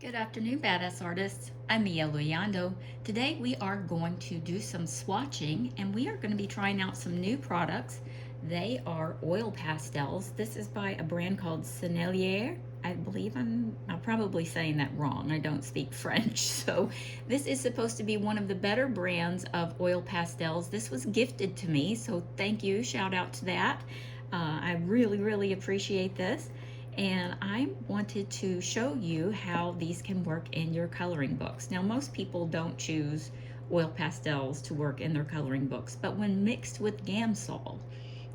Good afternoon, badass artists. I'm Mia Luyando. Today we are going to do some swatching and we are going to be trying out some new products. They are oil pastels. This is by a brand called Sennelier. I believe I'm probably saying that wrong. I don't speak French. So this is supposed to be one of the better brands of oil pastels. This was gifted to me, so thank you. Shout out to that. I really appreciate this. And I wanted to show you how these can work in your coloring books. Now, most people don't choose oil pastels to work in their coloring books, but when mixed with Gamsol,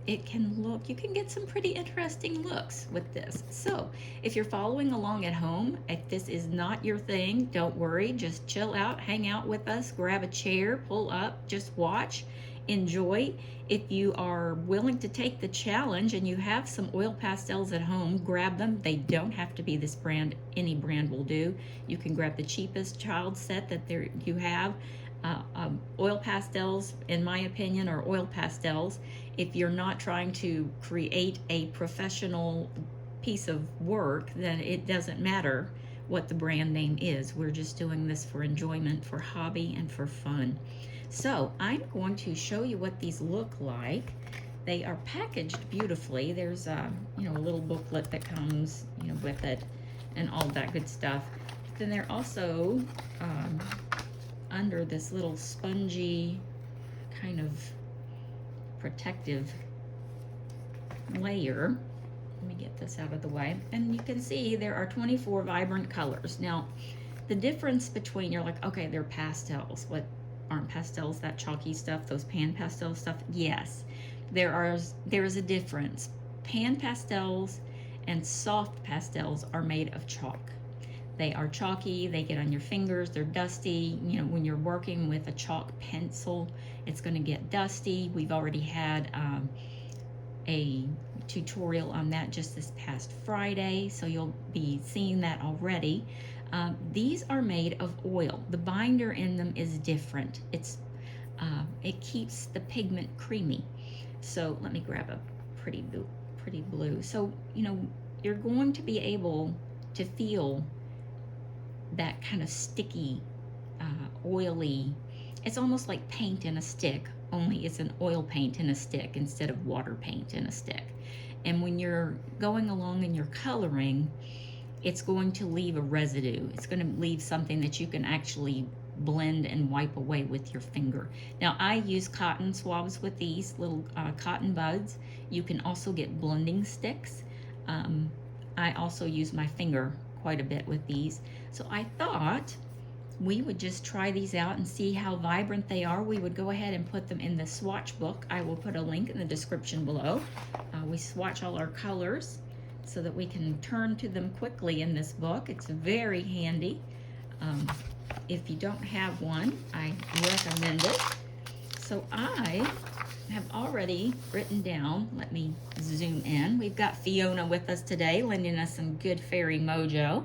you can get some pretty interesting looks with this. So if you're following along at home, if this is not your thing, don't worry, just chill out, hang out with us, grab a chair, pull up, just watch, enjoy. If you are willing to take the challenge and you have some oil pastels at home, grab them. They don't have to be this brand. Any brand will do. You can grab the cheapest child set that you have. Oil pastels, in my opinion, are oil pastels. If you're not trying to create a professional piece of work, then it doesn't matter what the brand name is. We're just doing this for enjoyment, for hobby, and for fun. So I'm going to show you what these look like. They are packaged beautifully. There's a little booklet that comes with it and all that good stuff. Then they're also under this little spongy kind of protective layer. Let me get this out of the way. And you can see there are 24 vibrant colors. Now, the difference between, you're like, okay, they're pastels. What, aren't pastels that chalky stuff, those pan pastel stuff? Yes, there is a difference. Pan pastels and soft pastels are made of chalk. They are chalky, they get on your fingers, they're dusty. When you're working with a chalk pencil, it's going to get dusty. We've already had a tutorial on that just this past Friday, so you'll be seeing that already. These are made of oil. The binder in them is different. It keeps the pigment creamy. So let me grab a pretty blue. So you're going to be able to feel that kind of sticky, oily. It's almost like paint in a stick, only it's an oil paint in a stick instead of water paint in a stick. And when you're going along and you're coloring, it's going to leave a residue. It's going to leave something that you can actually blend and wipe away with your finger. Now, I use cotton swabs with these little cotton buds. You can also get blending sticks. I also use my finger quite a bit with these. So I thought we would just try these out and see how vibrant they are. We would go ahead and put them in the swatch book. I will put a link in the description below. We swatch all our colors so that we can turn to them quickly in this book. It's very handy. If you don't have one, I recommend it. So I have already written down, let me zoom in. We've got Fiona with us today, lending us some good fairy mojo.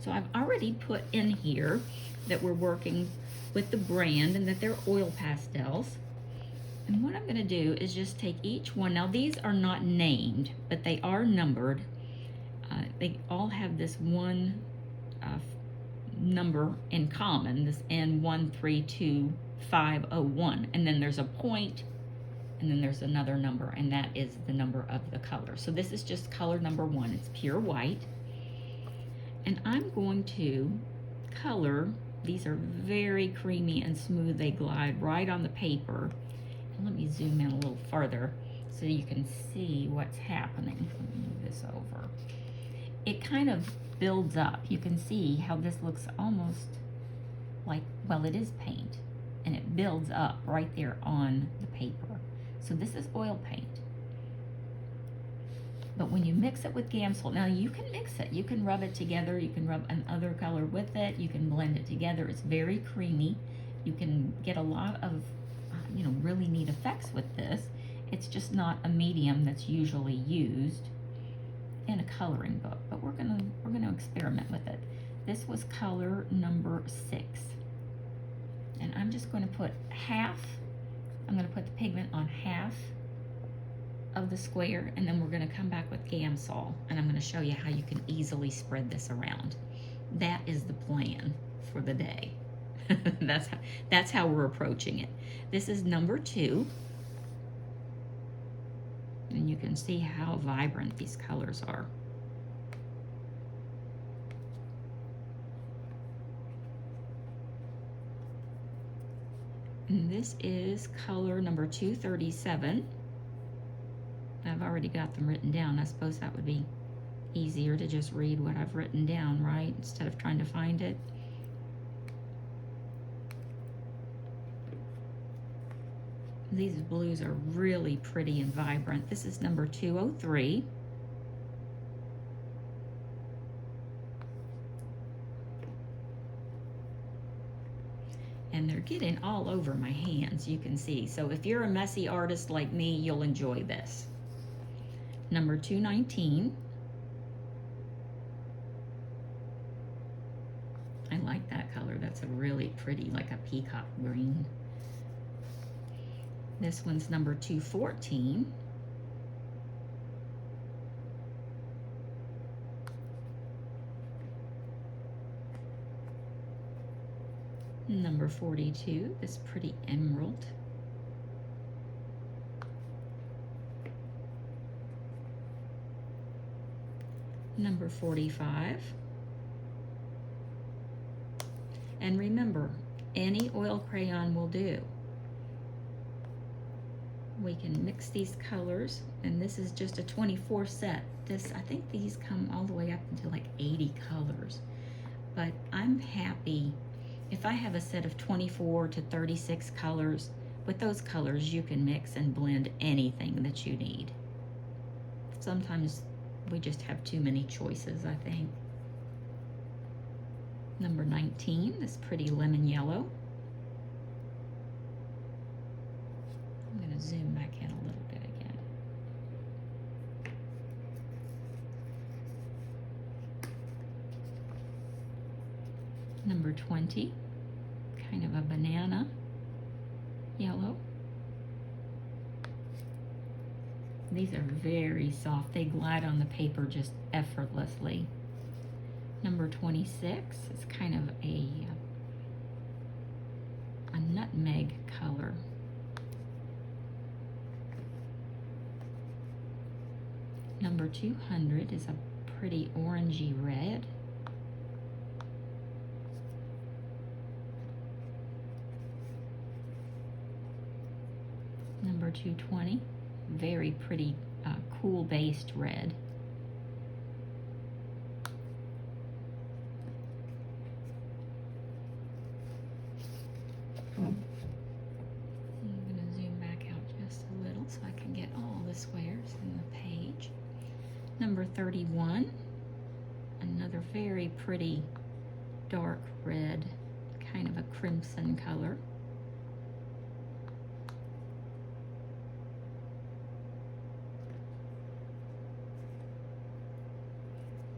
So I've already put in here that we're working with the brand and that they're oil pastels. And what I'm gonna do is just take each one. Now these are not named, but they are numbered. They all have this one number in common, this N132501. And then there's a point, and then there's another number, and that is the number of the color. So this is just color number 1. It's pure white. And I'm going to color. These are very creamy and smooth. They glide right on the paper. And let me zoom in a little farther so you can see what's happening. Let me move this over. It kind of builds up. You can see how this looks almost like, well, it is paint. And it builds up right there on the paper. So this is oil paint. But when you mix it with Gamsol, now you can mix it. You can rub it together. You can rub another color with it. You can blend it together. It's very creamy. You can get a lot of, really neat effects with this. It's just not a medium that's usually used in a coloring book, but we're gonna experiment with it. This was color number 6. And I'm just going to put I'm going to put the pigment on half of the square, and then we're going to come back with Gamsol, and I'm going to show you how you can easily spread this around. That is the for the day. That's how we're approaching it. This is number 2. And you can see how vibrant these colors are. And this is color number 237. I've already got them written down. I suppose that would be easier to just read what I've written down, right? Instead of trying to find it. These blues are really pretty and vibrant. This is number 203. And they're getting all over my hands, you can see. So if you're a messy artist like me, you'll enjoy this. Number 219. I like that color. That's a really pretty, like a peacock green. This one's number 214. Number 42, this pretty emerald. Number 45. And remember, any oil crayon will do. We can mix these colors, and this is just a 24 set. I think these come all the way up into like 80 colors. But I'm happy if I have a set of 24 to 36 colors. With those colors, you can mix and blend anything that you need. Sometimes we just have too many choices, I think. Number 19, this pretty lemon yellow. I'm going to zoom back in a little bit again. Number 20, kind of a banana yellow. These are very soft. They glide on the paper just effortlessly. Number 26 is kind of a nutmeg color. Number 200 is a pretty orangey red. Number 220, very pretty cool based red. I'm going to zoom back out just a little so I can get all the squares in the page. Number 31, another very pretty dark red, kind of a crimson color.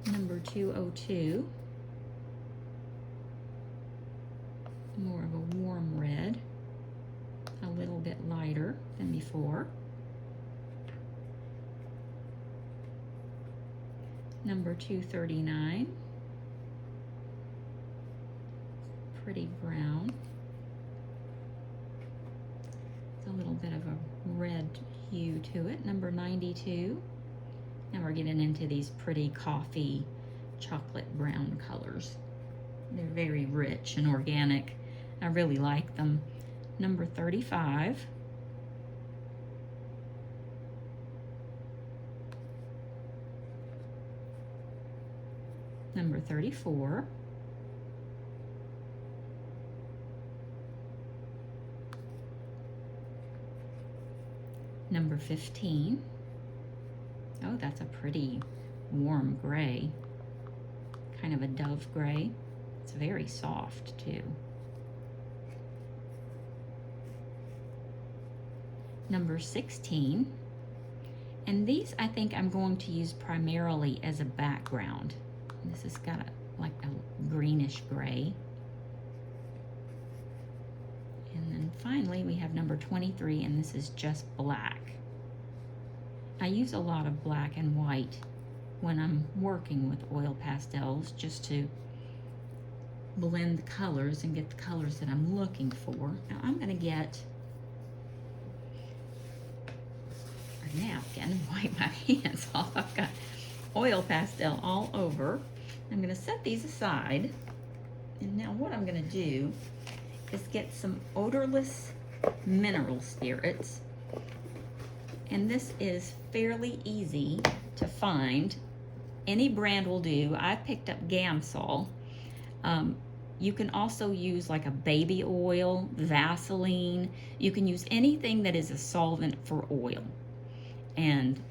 Number 202, more of a warm red, a little bit lighter than before. Number 239, pretty brown. It's a little bit of a red hue to it. Number 92. Now we're getting into these pretty coffee chocolate brown colors. They're very rich and organic. I really like them. Number 35. Number 34. Number 15. Oh, that's a pretty warm gray, kind of a dove gray. It's very soft too. Number 16, and these I think I'm going to use primarily as a background. This has got like a greenish gray. And then finally we have number 23, and this is just black. I use a lot of black and white when I'm working with oil pastels, just to blend the colors and get the colors that I'm looking for. Now I'm going to get a napkin and wipe my hands off. I've got oil pastel all over. I'm going to set these aside. And now what I'm going to do is get some Oderless mineral spirits. And this is fairly easy to find. Any brand will do. I picked up Gamsol. You can also use like a baby oil, Vaseline. You can use anything that is a solvent for oil. And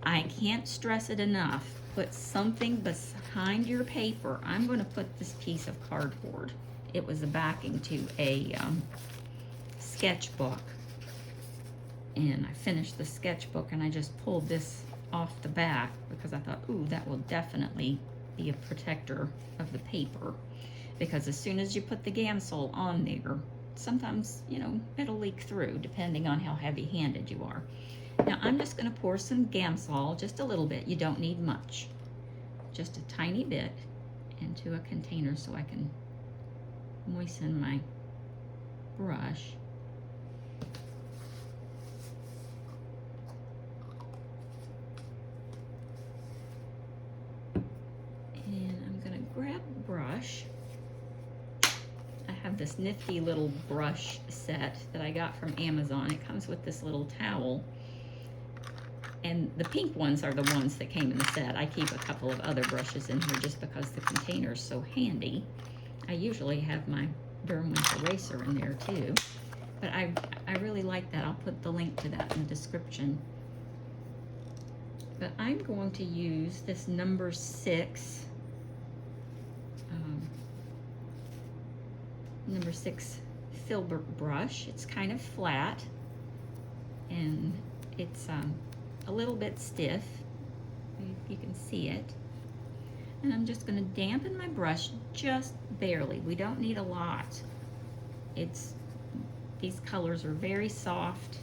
I can't stress it enough. Put something behind your paper. I'm going to put this piece of cardboard. It was a backing to a sketchbook. And I finished the sketchbook and I just pulled this off the back because I thought, ooh, that will definitely be a protector of the paper. Because as soon as you put the Gamsol on there, sometimes, you know, it'll leak through depending on how heavy-handed you are. Now I'm just going to pour some Gamsol, just a little bit. You don't need much. Just a tiny bit into a container so I can moisten my brush. And I'm going to grab a brush. I have this nifty little brush set that I got from Amazon. It comes with this little towel. And the pink ones are the ones that came in the set. I keep a couple of other brushes in here just because the container is so handy. I usually have my Derwent eraser in there too. But I really like that. I'll put the link to that in the description. But I'm going to use this number 6 filbert brush. It's kind of flat and it's a little bit stiff. You can see it. And I'm just going to dampen my brush just barely. We don't need a lot. These colors are very soft.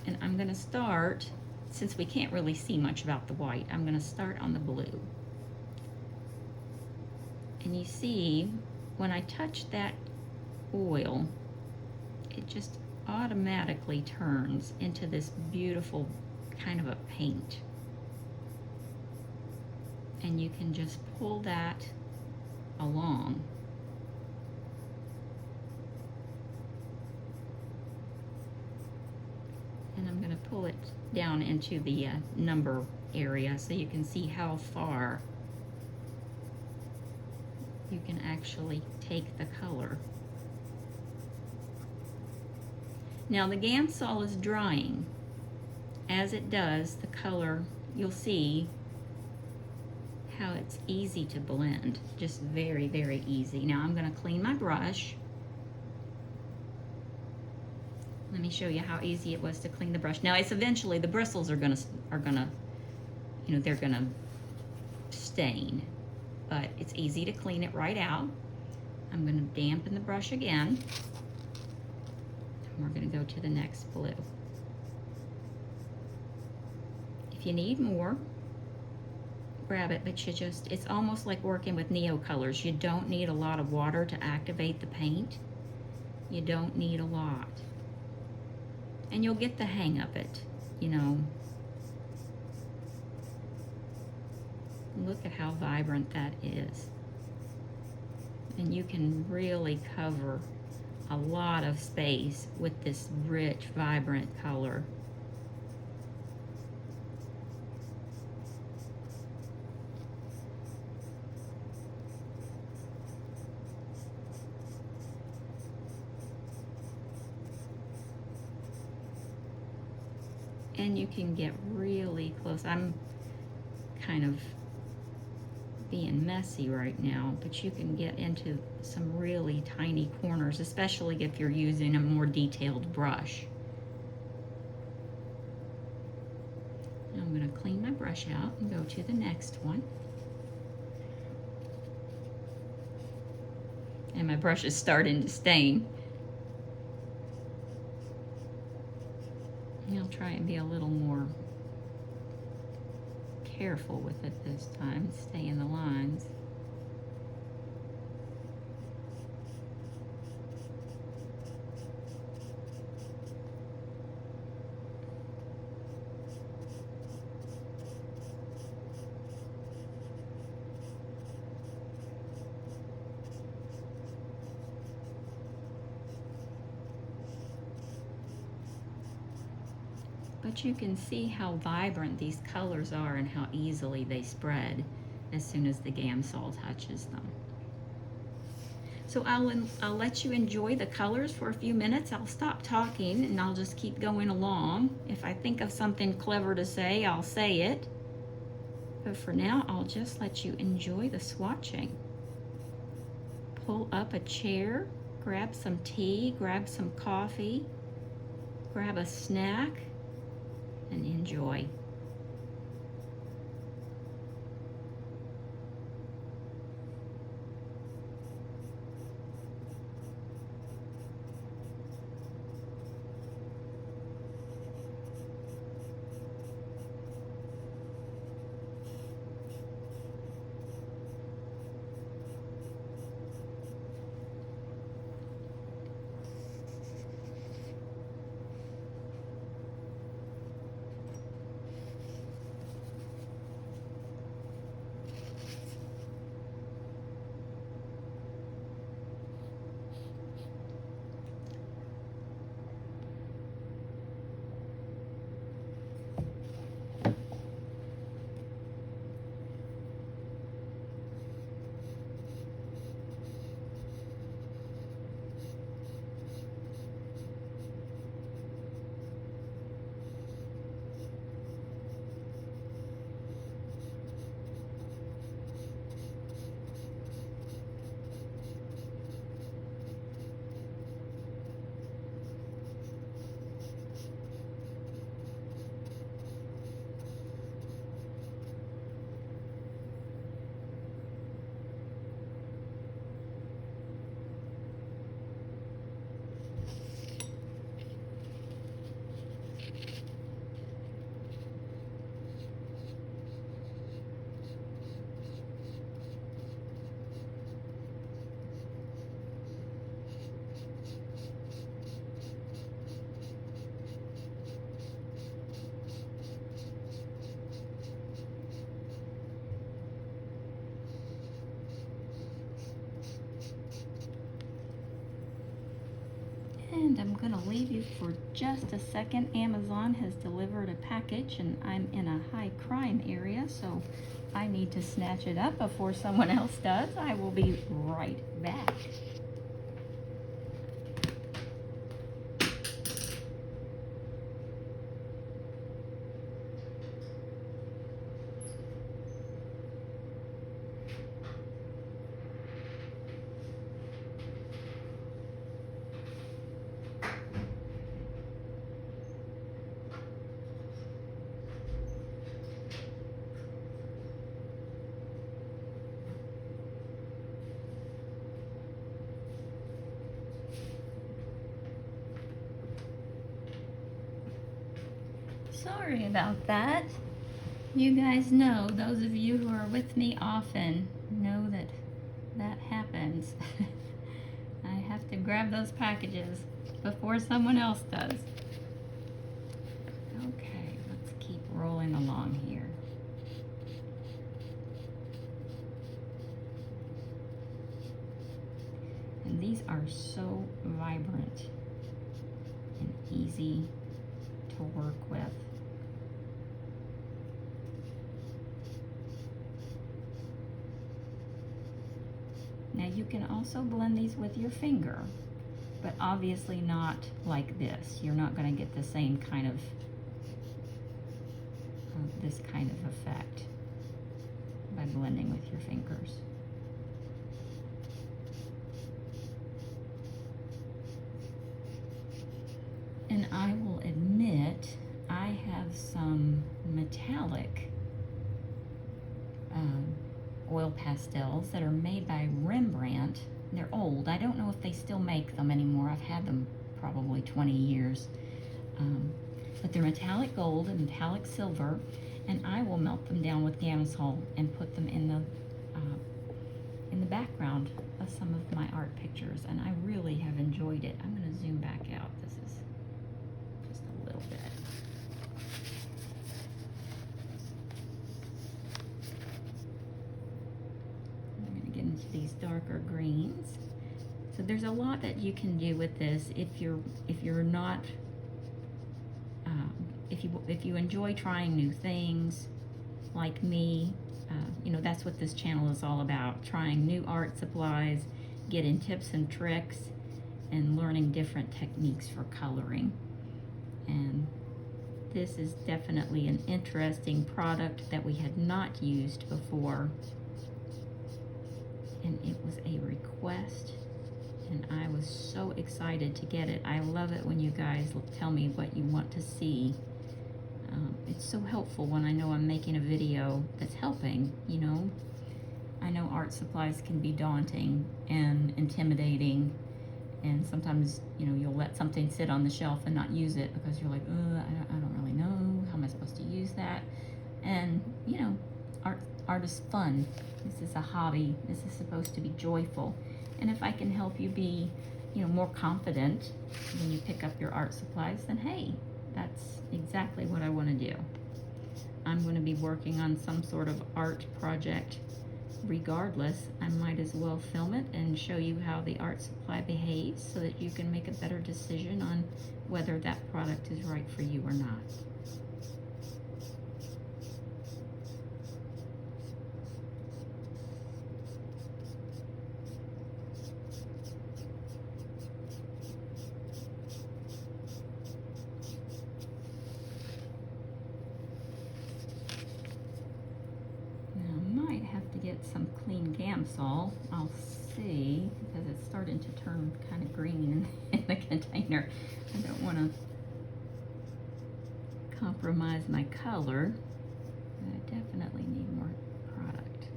And I'm going to start, since we can't really see much about the white, I'm going to start on the blue. And you see, when I touch that oil, it just automatically turns into this beautiful kind of a paint. And you can just pull that along. And I'm going to pull it down into the number area so you can see how far you can actually take the color. Now the Gamsol is drying. As it does, the color, you'll see how it's easy to blend. Just very, very easy. Now I'm going to clean my brush. Let me show you how easy it was to clean the brush. Now it's eventually, the bristles are gonna, you know, they're gonna stain, but it's easy to clean it right out. I'm gonna dampen the brush again. And we're gonna go to the next blue. If you need more, grab it, but it's almost like working with Neo colors. You don't need a lot of water to activate the paint. You don't need a lot. And you'll get the hang of it, you know. Look at how vibrant that is. And you can really cover a lot of space with this rich, vibrant color. And you can get really close. I'm kind of being messy right now, but you can get into some really tiny corners, especially if you're using a more detailed brush. Now I'm going to clean my brush out and go to the next one. And my brush is starting to stain. I'll try and be a little more careful with it this time, stay in the lines. But you can see how vibrant these colors are and how easily they spread as soon as the Gamsol touches them. So I'll let you enjoy the colors for a few minutes. I'll stop talking and I'll just keep going along. If I think of something clever to say, I'll say it. But for now, I'll just let you enjoy the swatching. Pull up a chair, grab some tea, grab some coffee, grab a snack, and enjoy. And I'm gonna leave you for just a second. Amazon has delivered a package and I'm in a high crime area, so I need to snatch it up before someone else does. I will be right back. Sorry about that. You guys know, those of you who are with me often, know that that happens. I have to grab those packages before someone else does. Okay, let's keep rolling along here. And these are so vibrant and easy to work with. Now you can also blend these with your finger, but obviously not like this. You're not going to get the same kind of, this kind of effect by blending with your fingers. And I will admit, I have some metallic oil pastels that are made by Rembrandt. They're old. I don't know if they still make them anymore. I've had them probably 20 years. But they're metallic gold and metallic silver, and I will melt them down with Gamsol and put them in the background of some of my art pictures, and I really have enjoyed it. I'm going to zoom back out. This is just a little bit. Into these darker greens. So there's a lot that you can do with this if you're not if you enjoy trying new things, like me, you know, that's what this channel is all about, trying new art supplies, getting tips and tricks, and learning different techniques for coloring. And this is definitely an interesting product that we had not used before. And it was a request, and I was so excited to get it. I love it when you guys tell me what you want to see. It's so helpful when I know I'm making a video that's helping, you know. I know art supplies can be daunting and intimidating, and sometimes, you know, you'll let something sit on the shelf and not use it because you're like, I don't really know, how am I supposed to use that? And, you know, art is fun. This is a hobby. This is supposed to be joyful. And if I can help you be, you know, more confident when you pick up your art supplies, then hey, that's exactly what I want to do. I'm going to be working on some sort of art project regardless. I might as well film it and show you how the art supply behaves so that you can make a better decision on whether that product is right for you or not. Get some clean Gamsol. I'll see, because it's starting to turn kind of green in the container. I don't want to compromise my color, but I definitely need more product.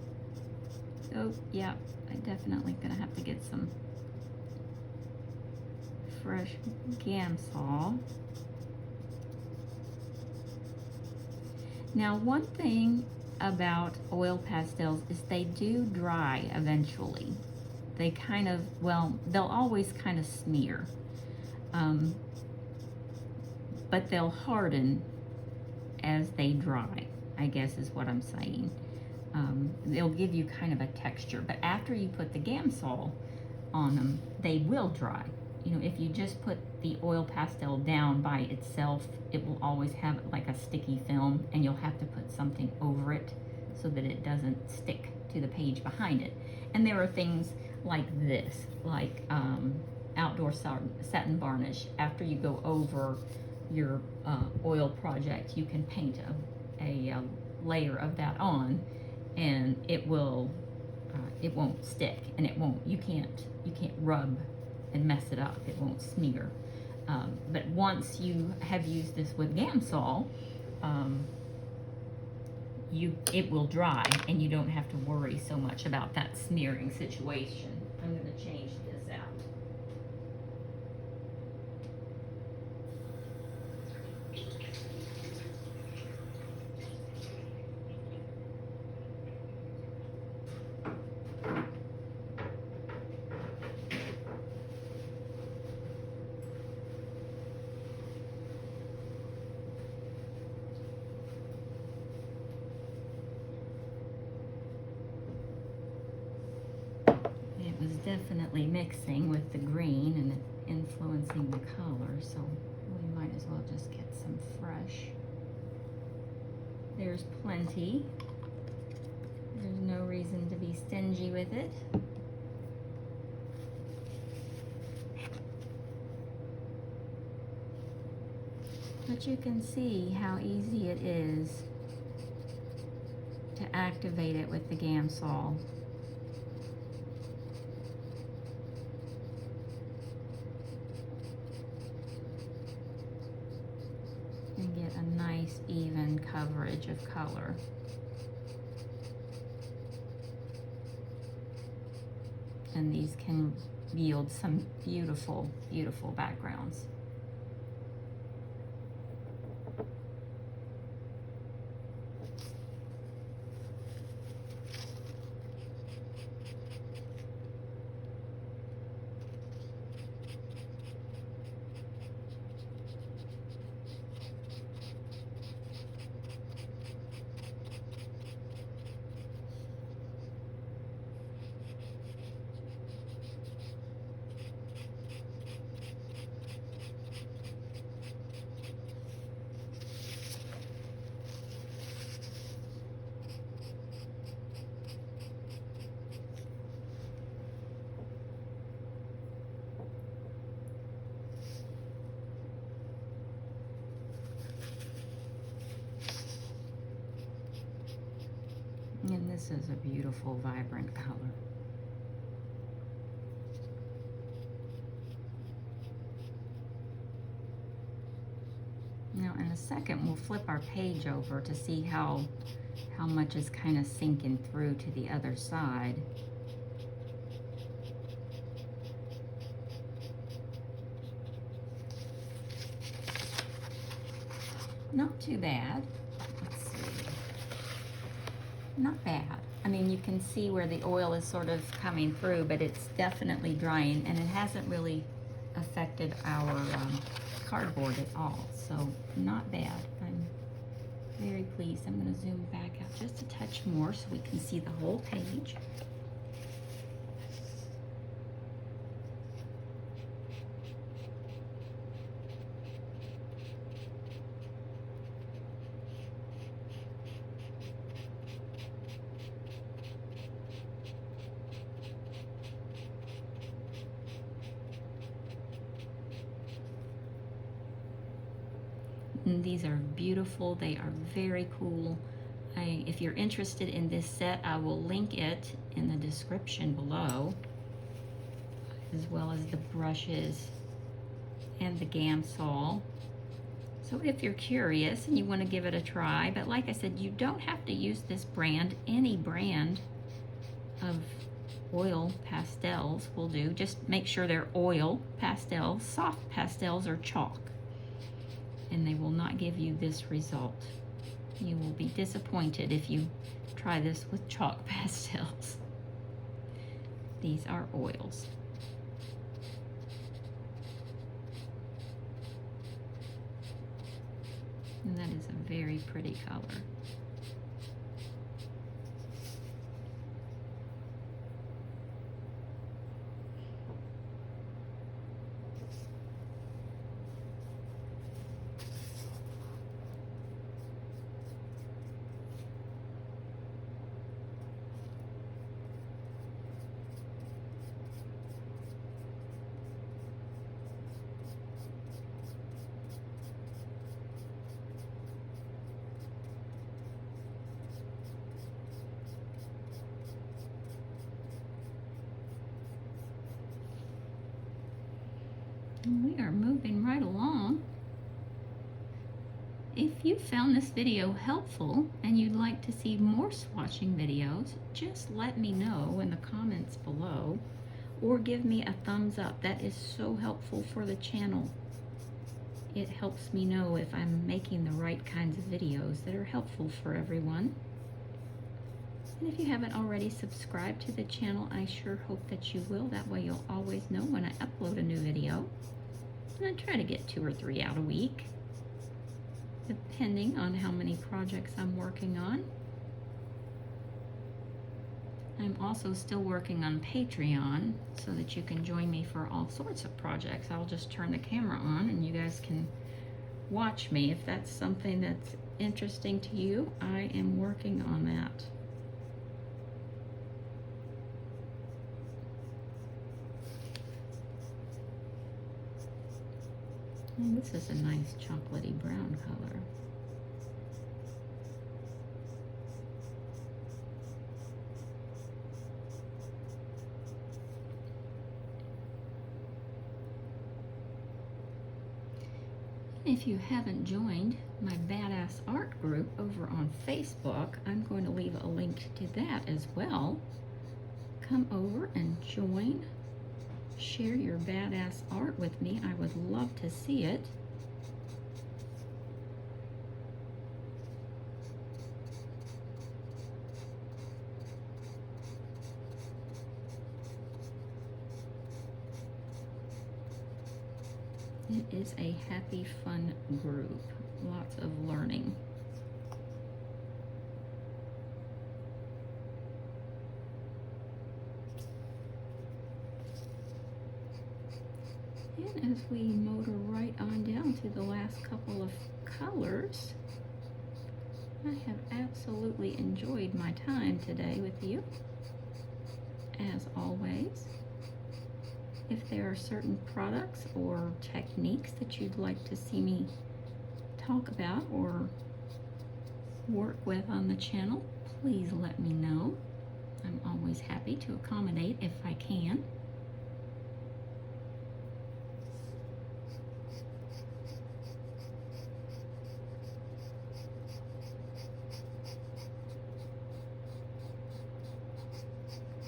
So yeah, I definitely gonna have to get some fresh Gamsol. Now, one thing about oil pastels is they do dry eventually. They kind of, well, they'll always kind of smear, but they'll harden as they dry, I guess is what I'm saying. They'll give you kind of a texture, but after you put the Gamsol on them, they will dry. You know, if you just put the oil pastel down by itself, it will always have like a sticky film, and you'll have to put something over it so that it doesn't stick to the page behind it. And there are things like this, like outdoor satin varnish. After you go over your oil project, you can paint a layer of that on, and it will it won't stick, and you can't rub and mess it up. It won't smear. But once you have used this with Gamsol, it will dry, and you don't have to worry so much about that smearing situation. I'm going to change this out. Was definitely mixing with the green and influencing the color, so we might as well just get some fresh. There's plenty. There's no reason to be stingy with it. But you can see how easy it is to activate it with the Gamsol. And get a nice even coverage of color. And these can yield some beautiful, beautiful backgrounds. This is a beautiful, vibrant color. Now in a second, we'll flip our page over to see how much is kind of sinking through to the other side. Not too bad. Let's see. Not bad. I mean, you can see where the oil is sort of coming through, but it's definitely drying, and it hasn't really affected our cardboard at all. So not bad. I'm very pleased. I'm going to zoom back out just a touch more so we can see the whole page. And these are beautiful. They are very cool. If you're interested in this set, I will link it in the description below, as well as the brushes and the Gamsol. So if you're curious and you want to give it a try, but like I said, you don't have to use this brand. Any brand of oil pastels will do. Just make sure they're oil pastels. Soft pastels are chalk, and they will not give you this result. You will be disappointed if you try this with chalk pastels. These are oils. And that is a very pretty color. We are moving right along. If you found this video helpful and you'd like to see more swatching videos, just let me know in the comments below, or give me a thumbs up. That is so helpful for the channel. It helps me know if I'm making the right kinds of videos that are helpful for everyone. And if you haven't already subscribed to the channel, I sure hope that you will. That way you'll always know when I upload a new video. And I try to get 2 or 3 out a week, depending on how many projects I'm working on. I'm also still working on Patreon so that you can join me for all sorts of projects. I'll just turn the camera on and you guys can watch me. If that's something that's interesting to you, I am working on that. And this is a nice chocolatey brown color. If you haven't joined my Badass Art group over on Facebook, I'm going to leave a link to that as well. Come over and join. Share your badass art with me. I would love to see it. It is a happy, fun group. Lots of learning. And as we motor right on down to the last couple of colors, I have absolutely enjoyed my time today with you, as always. If there are certain products or techniques that you'd like to see me talk about or work with on the channel, please let me know. I'm always happy to accommodate if I can.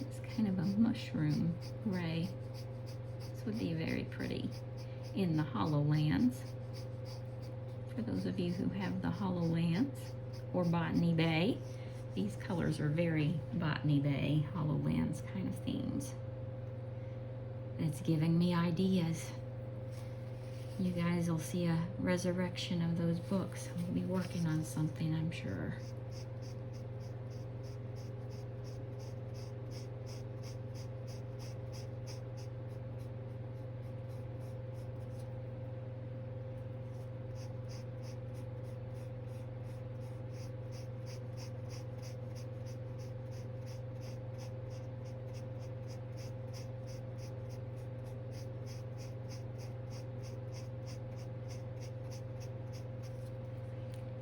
It's kind of a mushroom gray. This would be very pretty in the HoloLens. For those of you who have the HoloLens or Botany Bay, these colors are very Botany Bay, HoloLens kind of themes. It's giving me ideas. You guys will see a resurrection of those books. We'll be working on something, I'm sure.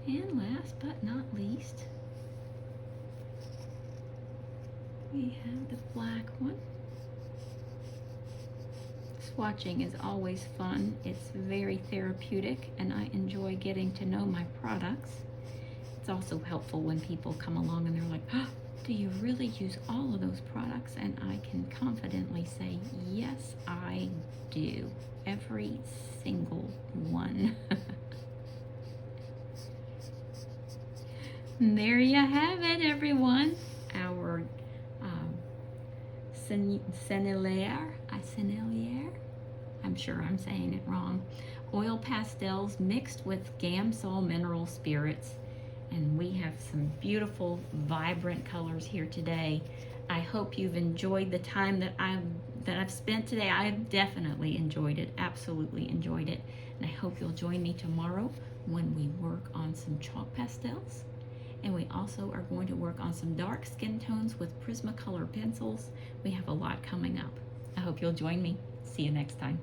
And last but not least, we have the black one. Swatching is always fun. It's very therapeutic, and I enjoy getting to know my products. It's also helpful when people come along and they're like, oh, do you really use all of those products? And I can confidently say, yes, I do. Every single one. There you have it, everyone. Our Sennelier, I'm sure I'm saying it wrong, oil pastels mixed with Gamsol mineral spirits. And we have some beautiful, vibrant colors here today. I hope you've enjoyed the time that I've spent today. I've definitely enjoyed it, absolutely enjoyed it. And I hope you'll join me tomorrow when we work on some chalk pastels. And we also are going to work on some dark skin tones with Prismacolor pencils. We have a lot coming up. I hope you'll join me. See you next time.